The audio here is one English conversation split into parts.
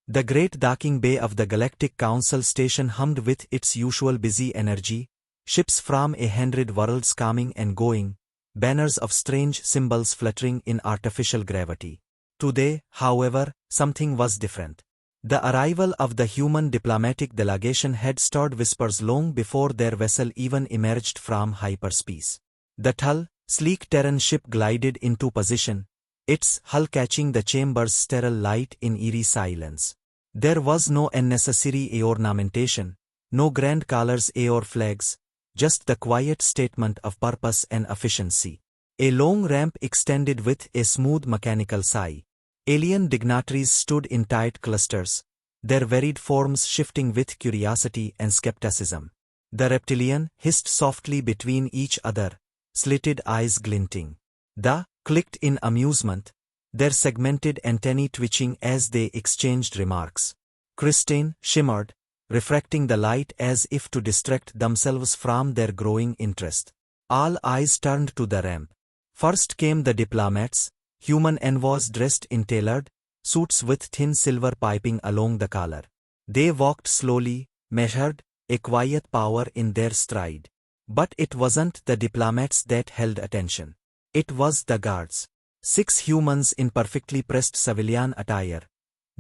The great docking bay of the Galactic Council station hummed with its usual busy energy, ships from 100 worlds coming and going, banners of strange symbols fluttering in artificial gravity. Today, however, something was different. The arrival of the human diplomatic delegation had stirred whispers long before their vessel even emerged from hyperspace. The tall, sleek Terran ship glided into position, its hull catching the chamber's sterile light in eerie silence. There was no unnecessary ornamentation, no grand colors or flags, just the quiet statement of purpose and efficiency. A long ramp extended with a smooth mechanical sigh. Alien dignitaries stood in tight clusters, their varied forms shifting with curiosity and skepticism. The reptilian hissed softly between each other, slitted eyes glinting. The clicked in amusement, their segmented antennae twitching as they exchanged remarks. Crystalline shimmered, refracting the light as if to distract themselves from their growing interest. All eyes turned to the ramp. First came the diplomats, human envoys dressed in tailored suits with thin silver piping along the collar. They walked slowly, measured, a quiet power in their stride. But it wasn't the diplomats that held attention. It was the guards. 6 humans in perfectly pressed civilian attire.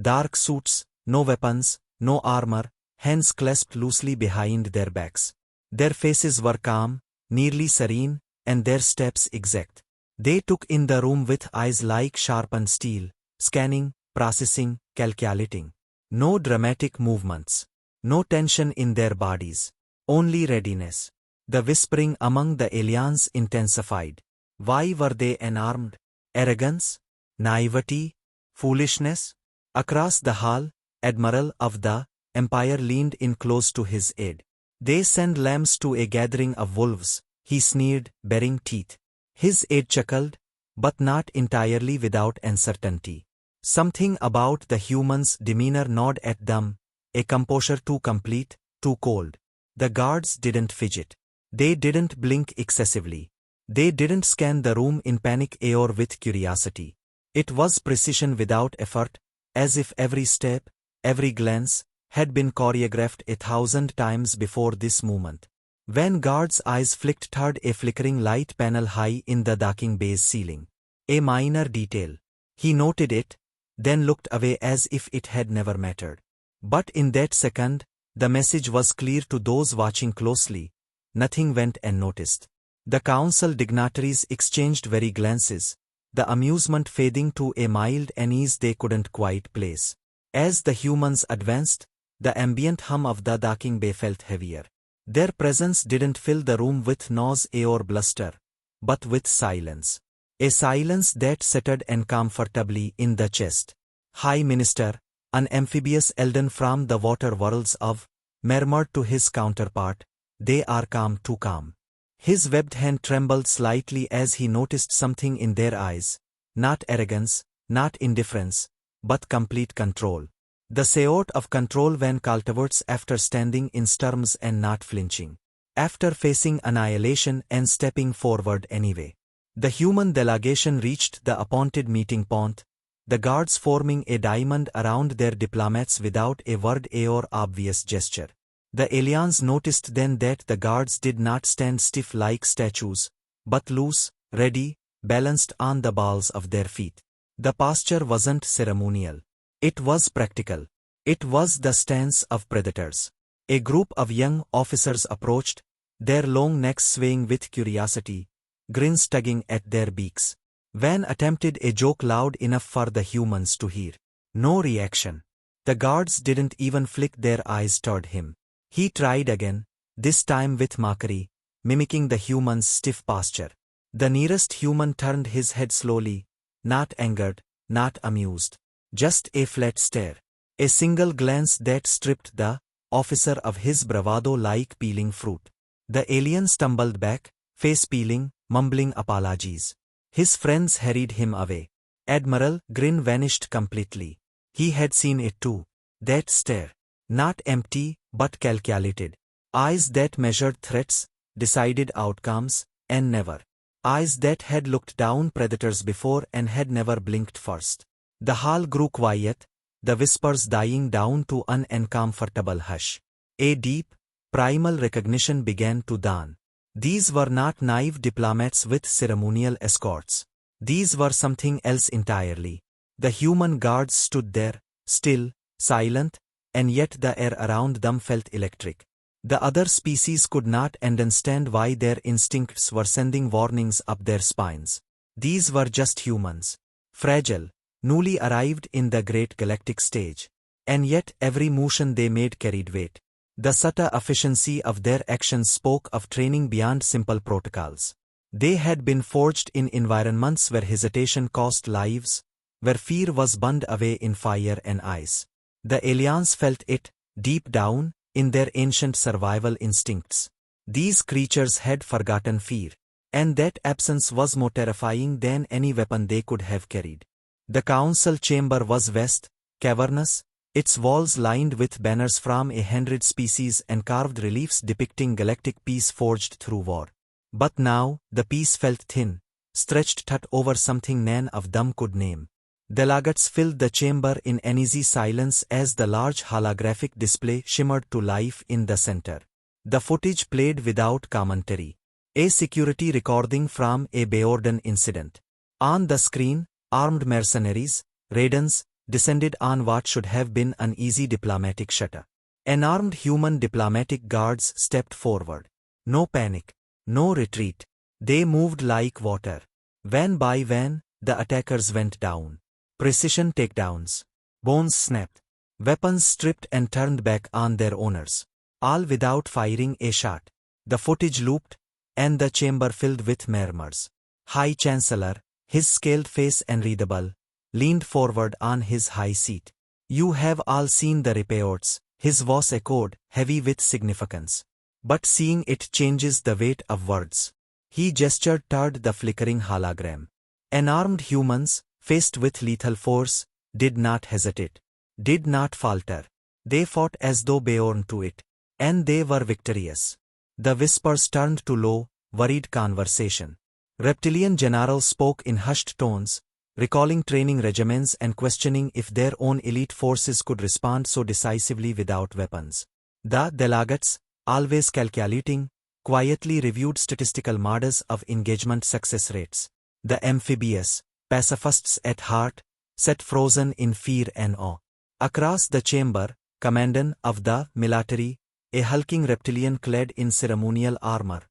Dark suits, no weapons, no armor, hands clasped loosely behind their backs. Their faces were calm, nearly serene, and their steps exact. They took in the room with eyes like sharpened steel, scanning, processing, calculating. No dramatic movements. No tension in their bodies. Only readiness. The whispering among the aliens intensified. Why were they unarmed? Arrogance? Naivety? Foolishness? Across the hall, Admiral of the Empire leaned in close to his aide. They send lambs to a gathering of wolves, he sneered, baring teeth. His aide chuckled, but not entirely without uncertainty. Something about the human's demeanor gnawed at them, a composure too complete, too cold. The guards didn't fidget. They didn't blink excessively. They didn't scan the room in panic or with curiosity. It was precision without effort, as if every step, every glance, had been choreographed 1,000 times before this moment. When guard's eyes flicked toward a flickering light panel high in the docking bay's ceiling. A minor detail. He noted it, then looked away as if it had never mattered. But in that second, the message was clear to those watching closely. Nothing went unnoticed. The council dignitaries exchanged wary glances, the amusement fading to a mild unease they couldn't quite place. As the humans advanced, the ambient hum of the docking bay felt heavier. Their presence didn't fill the room with noise or bluster, but with silence. A silence that settled uncomfortably in the chest. High Minister, an amphibious Elden from the water worlds of, murmured to his counterpart, "They are calm, too calm." His webbed hand trembled slightly as he noticed something in their eyes. Not arrogance, not indifference, but complete control. The sort of control one cultivates after standing in storms and not flinching. After facing annihilation and stepping forward anyway. The human delegation reached the appointed meeting point, the guards forming a diamond around their diplomats without a word or obvious gesture. The aliens noticed then that the guards did not stand stiff like statues, but loose, ready, balanced on the balls of their feet. The posture wasn't ceremonial. It was practical. It was the stance of predators. A group of young officers approached, their long necks swaying with curiosity, grins tugging at their beaks. Van attempted a joke loud enough for the humans to hear. No reaction. The guards didn't even flick their eyes toward him. He tried again, this time with mockery, mimicking the human's stiff posture. The nearest human turned his head slowly, not angered, not amused. Just a flat stare. A single glance that stripped the officer of his bravado like peeling fruit. The alien stumbled back, face peeling, mumbling apologies. His friends hurried him away. Admiral grin vanished completely. He had seen it too. That stare. Not empty, but calculated. Eyes that measured threats, decided outcomes, and never. Eyes that had looked down predators before and had never blinked first. The hall grew quiet, the whispers dying down to an uncomfortable hush. A deep, primal recognition began to dawn. These were not naive diplomats with ceremonial escorts. These were something else entirely. The human guards stood there, still, silent, and yet the air around them felt electric. The other species could not understand why their instincts were sending warnings up their spines. These were just humans. Fragile, newly arrived in the great galactic stage. And yet every motion they made carried weight. The subtle efficiency of their actions spoke of training beyond simple protocols. They had been forged in environments where hesitation cost lives, where fear was burned away in fire and ice. The aliens felt it, deep down, in their ancient survival instincts. These creatures had forgotten fear, and that absence was more terrifying than any weapon they could have carried. The council chamber was vast, cavernous, its walls lined with banners from 100 species and carved reliefs depicting galactic peace forged through war. But now, the peace felt thin, stretched taut over something none of them could name. Delegates filled the chamber in uneasy silence as the large holographic display shimmered to life in the center. The footage played without commentary. A security recording from a Bayorden incident. On the screen, armed mercenaries, Raidens, descended on what should have been an easy diplomatic shutter. Unarmed human diplomatic guards stepped forward. No panic, no retreat. They moved like water. Van by van, the attackers went down. Precision takedowns. Bones snapped. Weapons stripped and turned back on their owners. All without firing a shot. The footage looped, and the chamber filled with murmurs. High Chancellor, his scaled face unreadable, leaned forward on his high seat. You have all seen the reports, his voice echoed, heavy with significance. But seeing it changes the weight of words. He gestured toward the flickering hologram. Unarmed humans, faced with lethal force, did not hesitate, did not falter. They fought as though born to it, and they were victorious. The whispers turned to low, worried conversation. Reptilian generals spoke in hushed tones, recalling training regimens and questioning if their own elite forces could respond so decisively without weapons. The delegates, always calculating, quietly reviewed statistical models of engagement success rates. The amphibious, pacifists at heart, sat frozen in fear and awe. Across the chamber, commandant of the military, a hulking reptilian clad in ceremonial armor,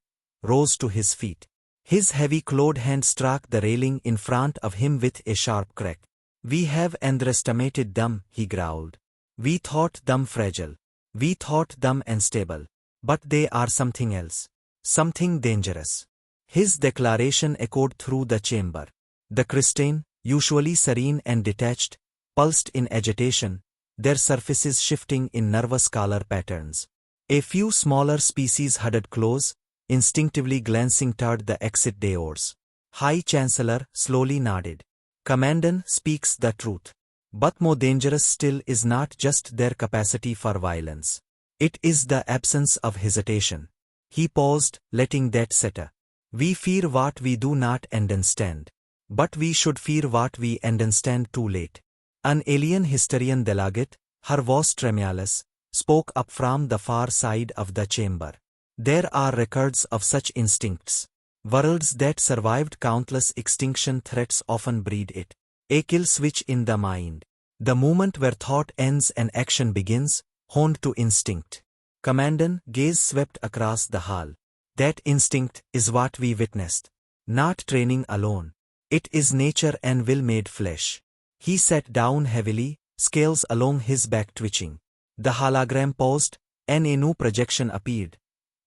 rose to his feet. His heavy clawed hand struck the railing in front of him with a sharp crack. We have underestimated them, he growled. We thought them fragile. We thought them unstable. But they are something else. Something dangerous. His declaration echoed through the chamber. The crystalline, usually serene and detached, pulsed in agitation, their surfaces shifting in nervous color patterns. A few smaller species huddled close, instinctively glancing toward the exit doors. High Chancellor slowly nodded. Commandant speaks the truth. But more dangerous still is not just their capacity for violence. It is the absence of hesitation. He paused, letting that settle. We fear what we do not understand. But we should fear what we understand too late. An alien historian delegate, her voice tremulous, spoke up from the far side of the chamber. There are records of such instincts. Worlds that survived countless extinction threats often breed it. A kill switch in the mind. The moment where thought ends and action begins, honed to instinct. Commandant gaze swept across the hall. That instinct is what we witnessed. Not training alone. It is nature and will made flesh. He sat down heavily, scales along his back twitching. The hologram paused, and a new projection appeared.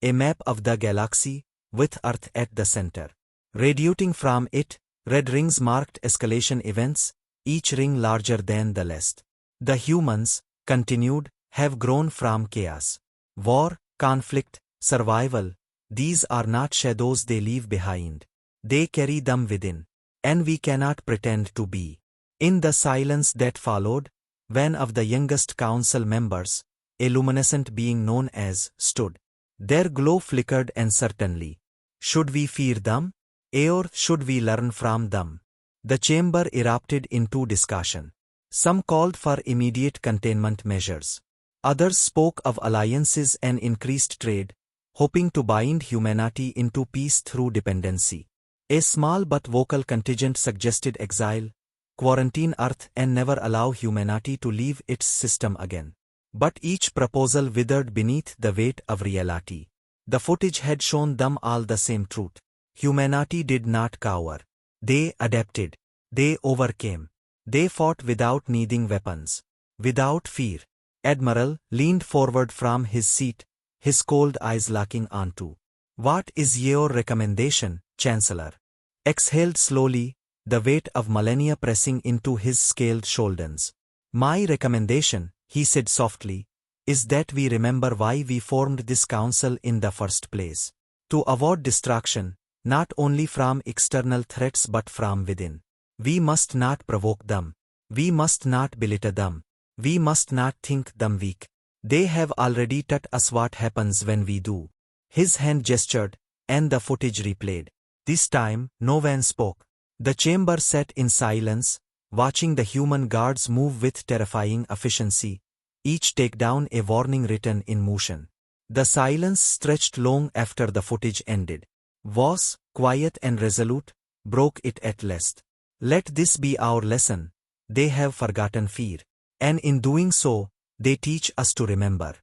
A map of the galaxy, with Earth at the center. Radiating from it, red rings marked escalation events, each ring larger than the last. The humans, continued, have grown from chaos. War, conflict, survival, these are not shadows they leave behind. They carry them within. And we cannot pretend to be. In the silence that followed, one of the youngest council members, a luminescent being known as, stood. Their glow flickered uncertainly. Should we fear them? Or should we learn from them? The chamber erupted into discussion. Some called for immediate containment measures. Others spoke of alliances and increased trade, hoping to bind humanity into peace through dependency. A small but vocal contingent suggested exile, quarantine Earth and never allow humanity to leave its system again. But each proposal withered beneath the weight of reality. The footage had shown them all the same truth. Humanity did not cower. They adapted. They overcame. They fought without needing weapons. Without fear. Admiral leaned forward from his seat, his cold eyes locking onto. What is your recommendation, Chancellor? Exhaled slowly, the weight of millennia pressing into his scaled shoulders. My recommendation, he said softly, is that we remember why we formed this council in the first place. To avoid destruction, not only from external threats but from within. We must not provoke them. We must not belittle them. We must not think them weak. They have already taught us what happens when we do. His hand gestured, and the footage replayed. This time, no one spoke. The chamber sat in silence, watching the human guards move with terrifying efficiency, each takedown a warning written in motion. The silence stretched long after the footage ended. Voss, quiet and resolute, broke it at last. Let this be our lesson. They have forgotten fear. And in doing so, they teach us to remember.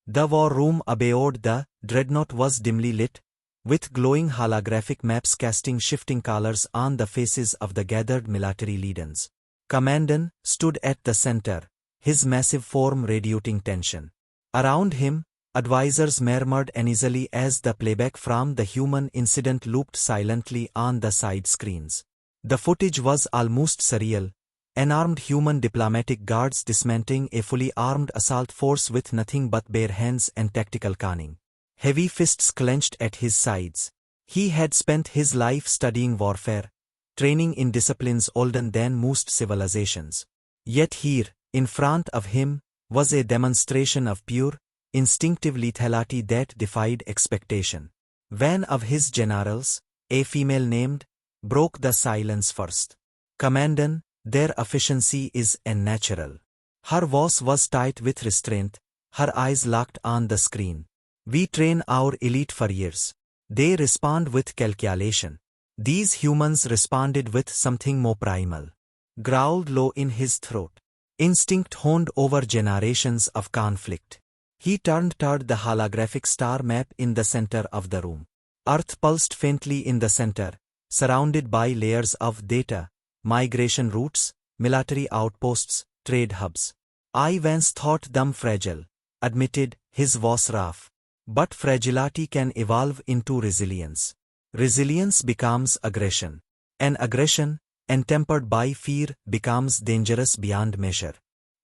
The war room aboard the dreadnought was dimly lit, with glowing holographic maps casting shifting colors on the faces of the gathered military leaders. Commandant stood at the center, his massive form radiating tension. Around him, advisors murmured uneasily as the playback from the human incident looped silently on the side screens. The footage was almost surreal. Unarmed human diplomatic guards dismantling a fully armed assault force with nothing but bare hands and tactical cunning. Heavy fists clenched at his sides. He had spent his life studying warfare, training in disciplines older than most civilizations. Yet here, in front of him, was a demonstration of pure, instinctive lethality that defied expectation. One of his generals, a female named, broke the silence first. Commandant, their efficiency is unnatural. Her voice was tight with restraint, her eyes locked on the screen. We train our elite for years. They respond with calculation. These humans responded with something more primal. Growled low in his throat. Instinct honed over generations of conflict. He turned toward the holographic star map in the center of the room. Earth pulsed faintly in the center, surrounded by layers of data, migration routes, military outposts, trade hubs. I once thought them fragile, admitted, his voice rough. But fragility can evolve into resilience. Resilience becomes aggression. And aggression, untempered by fear, becomes dangerous beyond measure.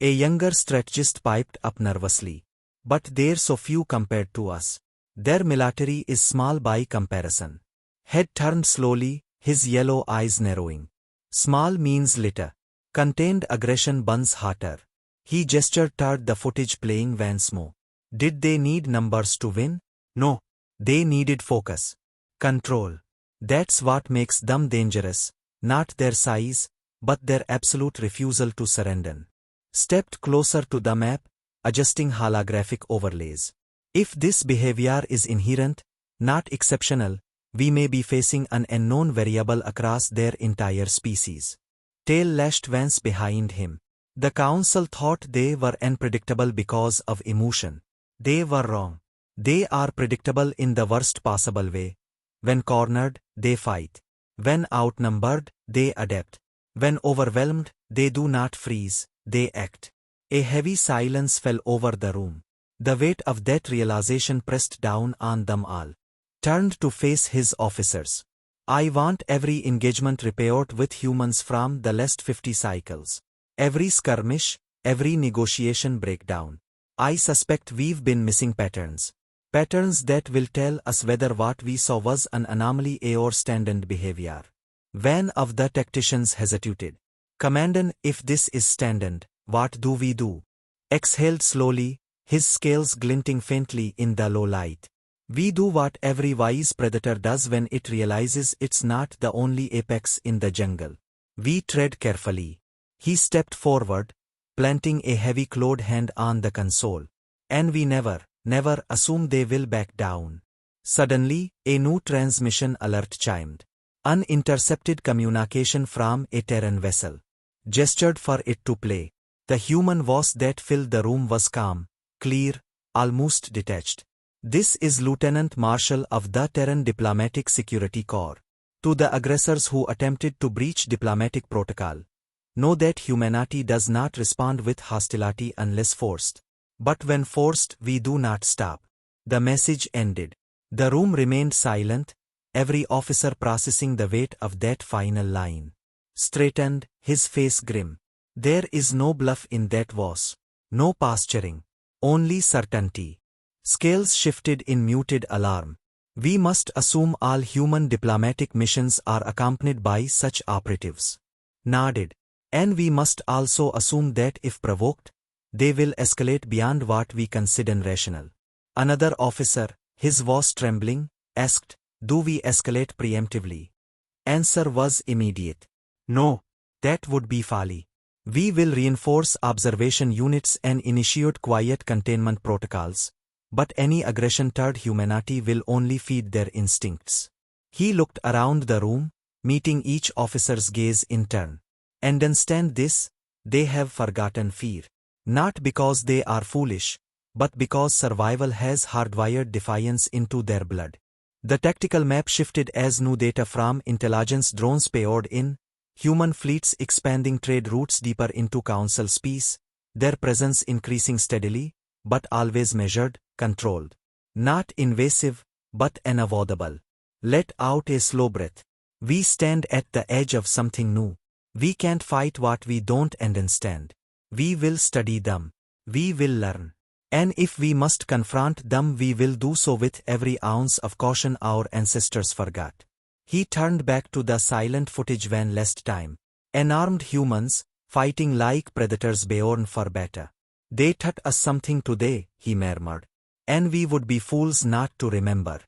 A younger strategist piped up nervously. But they're so few compared to us. Their military is small by comparison. Head turned slowly, his yellow eyes narrowing. Small means little. Contained aggression burns hotter. He gestured toward the footage playing once more. Did they need numbers to win? No. They needed focus. Control. That's what makes them dangerous, not their size, but their absolute refusal to surrender. Stepped closer to the map, adjusting holographic overlays. If this behavior is inherent, not exceptional, we may be facing an unknown variable across their entire species. Tail lashed once behind him. The council thought they were unpredictable because of emotion. They were wrong. They are predictable in the worst possible way. When cornered, they fight. When outnumbered, they adapt. When overwhelmed, they do not freeze, they act. A heavy silence fell over the room. The weight of that realization pressed down on them all. Turned to face his officers. I want every engagement report with humans from the last 50 cycles. Every skirmish, every negotiation breakdown. I suspect we've been missing patterns. Patterns that will tell us whether what we saw was an anomaly or standard behavior. One of the tacticians hesitated. Commandant, if this is standard, what do we do? Exhaled slowly, his scales glinting faintly in the low light. We do what every wise predator does when it realizes it's not the only apex in the jungle. We tread carefully. He stepped forward, planting a heavy clawed hand on the console. And we never assume they will back down. Suddenly, a new transmission alert chimed. Unintercepted communication from a Terran vessel. Gestured for it to play. The human voice that filled the room was calm, clear, almost detached. This is Lieutenant Marshal of the Terran Diplomatic Security Corps. To the aggressors who attempted to breach diplomatic protocol. Know that humanity does not respond with hostility unless forced. But when forced, we do not stop. The message ended. The room remained silent, every officer processing the weight of that final line. Straightened, his face grim. There is no bluff in that voice. No posturing. Only certainty. Scales shifted in muted alarm. We must assume all human diplomatic missions are accompanied by such operatives. Nodded. And we must also assume that if provoked, they will escalate beyond what we consider rational. Another officer, his voice trembling, asked, "Do we escalate preemptively?" Answer was immediate. No. That would be folly. We will reinforce observation units and initiate quiet containment protocols. But any aggression toward humanity will only feed their instincts. He looked around the room, meeting each officer's gaze in turn. And understand this, they have forgotten fear. Not because they are foolish, but because survival has hardwired defiance into their blood. The tactical map shifted as new data from intelligence drones poured in, human fleets expanding trade routes deeper into Council space, their presence increasing steadily, but always measured, controlled. Not invasive, but unavoidable. Let out a slow breath. We stand at the edge of something new. We can't fight what we don't understand. We will study them. We will learn. And if we must confront them, we will do so with every ounce of caution our ancestors forgot. He turned back to the silent footage one last time. Unarmed humans, fighting like predators born for better. They taught us something today, he murmured. And we would be fools not to remember.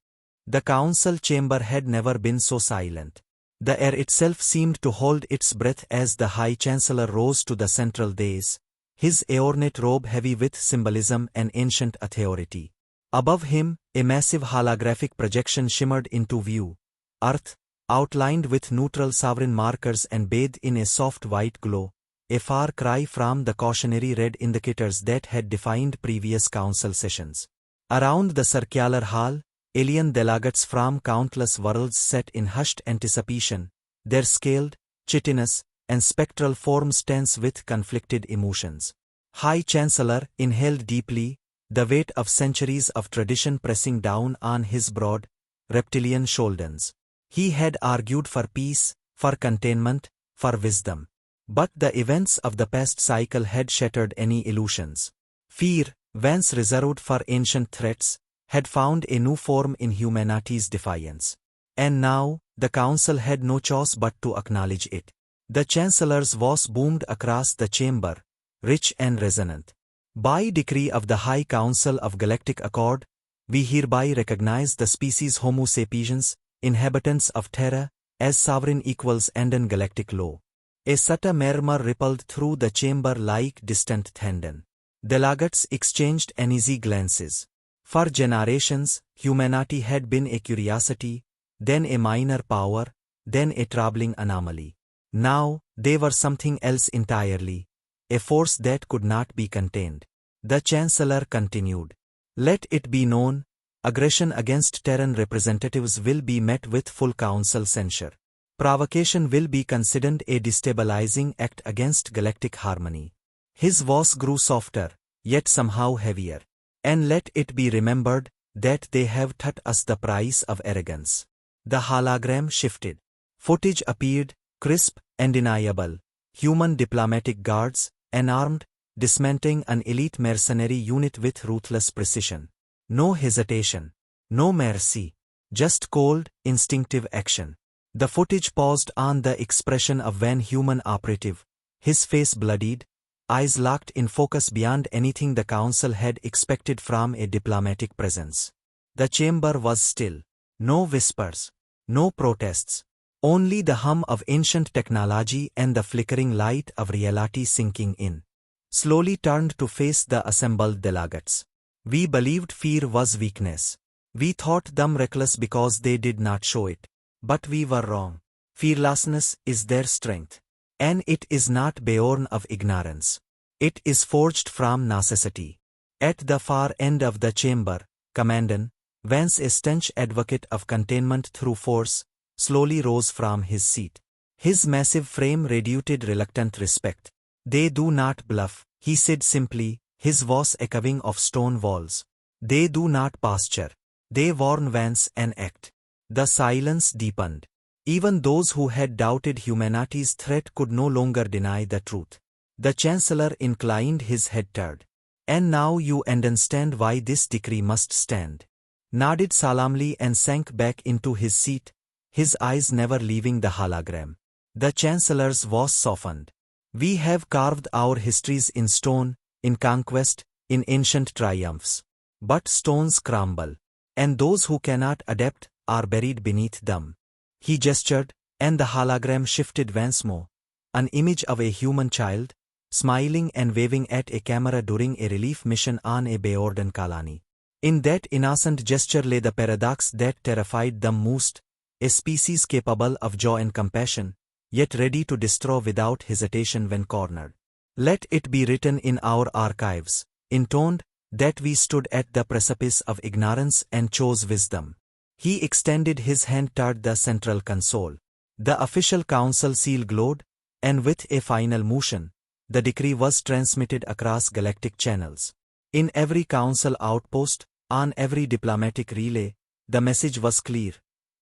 The council chamber had never been so silent. The air itself seemed to hold its breath as the High Chancellor rose to the central dais, his ornate robe heavy with symbolism and ancient authority. Above him, a massive holographic projection shimmered into view. Earth, outlined with neutral sovereign markers and bathed in a soft white glow, a far cry from the cautionary red indicators that had defined previous council sessions. Around the circular hall, alien delegates from countless worlds sat in hushed anticipation, their scaled, chitinous, and spectral forms tense with conflicted emotions. High Chancellor inhaled deeply, the weight of centuries of tradition pressing down on his broad, reptilian shoulders. He had argued for peace, for containment, for wisdom. But the events of the past cycle had shattered any illusions. Fear, once reserved for ancient threats, had found a new form in humanity's defiance. And now, the Council had no choice but to acknowledge it. The Chancellor's voice boomed across the chamber, rich and resonant. By decree of the High Council of Galactic Accord, we hereby recognize the species Homo sapiens, inhabitants of Terra, as sovereign equals and galactic law. A subtle murmur rippled through the chamber like distant thunder. Delegates exchanged uneasy glances. For generations, humanity had been a curiosity, then a minor power, then a troubling anomaly. Now, they were something else entirely, a force that could not be contained. The Chancellor continued. Let it be known, aggression against Terran representatives will be met with full council censure. Provocation will be considered a destabilizing act against galactic harmony. His voice grew softer, yet somehow heavier. And let it be remembered that they have taught us the price of arrogance. The hologram shifted. Footage appeared, crisp, undeniable. Human diplomatic guards, unarmed, dismantling an elite mercenary unit with ruthless precision. No hesitation. No mercy. Just cold, instinctive action. The footage paused on the expression of one human operative, his face bloodied, eyes locked in focus beyond anything the council had expected from a diplomatic presence. The chamber was still. No whispers. No protests. Only the hum of ancient technology and the flickering light of reality sinking in. Slowly turned to face the assembled delegates. We believed fear was weakness. We thought them reckless because they did not show it. But we were wrong. Fearlessness is their strength. And it is not born of ignorance. It is forged from necessity. At the far end of the chamber, Commandant, Vance, a stanch advocate of containment through force, slowly rose from his seat. His massive frame radiated reluctant respect. They do not bluff, he said simply, his voice echoing of stone walls. They do not posture. They warn Vance and act. The silence deepened. Even those who had doubted humanity's threat could no longer deny the truth. The Chancellor inclined his head toward. And now you understand why this decree must stand. Nodded solemnly and sank back into his seat, his eyes never leaving the hologram. The Chancellor's voice softened. We have carved our histories in stone, in conquest, in ancient triumphs. But stones crumble, and those who cannot adapt are buried beneath them. He gestured, and the hologram shifted once more. An image of a human child, smiling and waving at a camera during a relief mission on a Bayordan colony. In that innocent gesture lay the paradox that terrified them most, a species capable of joy and compassion, yet ready to destroy without hesitation when cornered. Let it be written in our archives, intoned, that we stood at the precipice of ignorance and chose wisdom. He extended his hand toward the central console. The official council seal glowed, and with a final motion, the decree was transmitted across galactic channels. In every council outpost, on every diplomatic relay, the message was clear.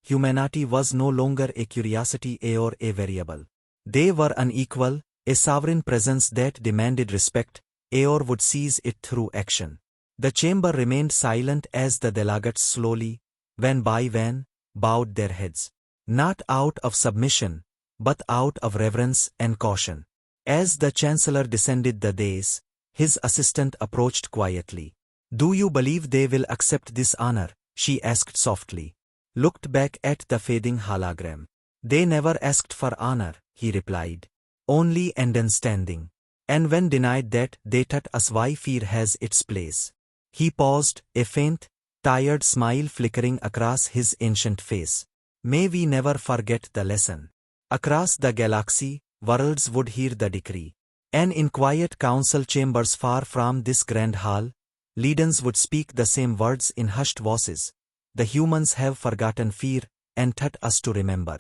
Humanity was no longer a curiosity or a variable. They were unequal, a sovereign presence that demanded respect, or would seize it through action. The chamber remained silent as the delegates slowly, one by one, bowed their heads. Not out of submission, but out of reverence and caution. As the Chancellor descended the dais, his assistant approached quietly. Do you believe they will accept this honor? She asked softly. Looked back at the fading hologram. They never asked for honor, he replied. Only understanding. And when denied that, they taught us why fear has its place. He paused, a faint, tired smile flickering across his ancient face. May we never forget the lesson. Across the galaxy, worlds would hear the decree. And in quiet council chambers far from this grand hall, leaders would speak the same words in hushed voices. The humans have forgotten fear, and taught us to remember.